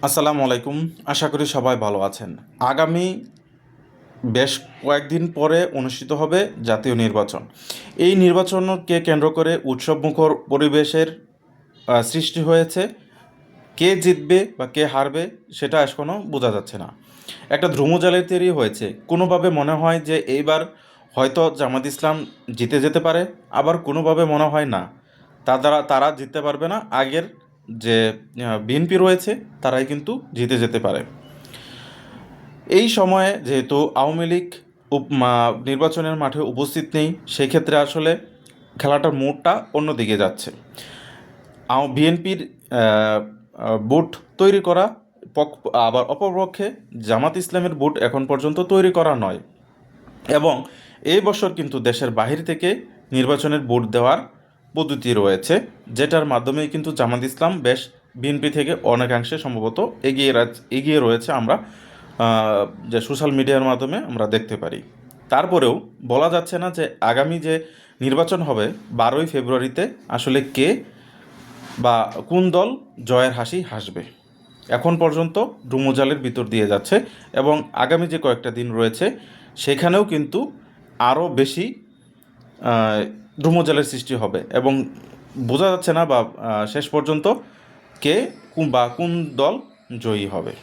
আসসালামু আলাইকুম। আশা করি সবাই ভালো আছেন। আগামী বেশ কয়েকদিন পরে অনুষ্ঠিত হবে জাতীয় নির্বাচন। এই নির্বাচনকে কেন্দ্র করে উৎসবমুখর পরিবেশের সৃষ্টি হয়েছে। কে জিতবে বা কে হারবে সেটা এখনও বোঝা যাচ্ছে না। একটা ধ্রুমজালের তৈরি হয়েছে। কোনোভাবে মনে হয় যে এইবার হয়তো জামাত ইসলাম জিতে যেতে পারে, আবার কোনোভাবে মনে হয় না তারা জিততে পারবে না। আগের যে বিএনপি রয়েছে তারাই কিন্তু জিতে যেতে পারে। এই সময়ে যেহেতু আওয়ামী লীগ নির্বাচনের মাঠে উপস্থিত নেই, সেক্ষেত্রে আসলে খেলাটার মোড়টা অন্যদিকে যাচ্ছে। বিএনপির বুট তৈরি করা, আবার অপরপক্ষে জামাত ইসলামের বুট এখন পর্যন্ত তৈরি করা নয়। এবং এই বছর কিন্তু দেশের বাহির থেকে নির্বাচনের ভোট দেওয়ার পদ্ধতি রয়েছে, যেটার মাধ্যমে কিন্তু জামাত ইসলাম বেশ বিএনপি থেকে অনেকাংশে সম্ভবত এগিয়ে রয়েছে। আমরা যে সোশ্যাল মিডিয়ার মাধ্যমে আমরা দেখতে পারি। তারপরেও বলা যাচ্ছে না যে আগামী যে নির্বাচন হবে 12ই ফেব্রুয়ারিতে আসলে কে বা কোন দল জয়ের হাসি হাসবে। এখন পর্যন্ত ডুমুজালের ভিতর দিয়ে যাচ্ছে, এবং আগামী যে কয়েকটা দিন রয়েছে সেখানেও কিন্তু আরও বেশি ডুমুজালের সৃষ্টি হবে, এবং বোঝা যাচ্ছে না বা শেষ পর্যন্ত কে বা কোন দল জয়ী হবে।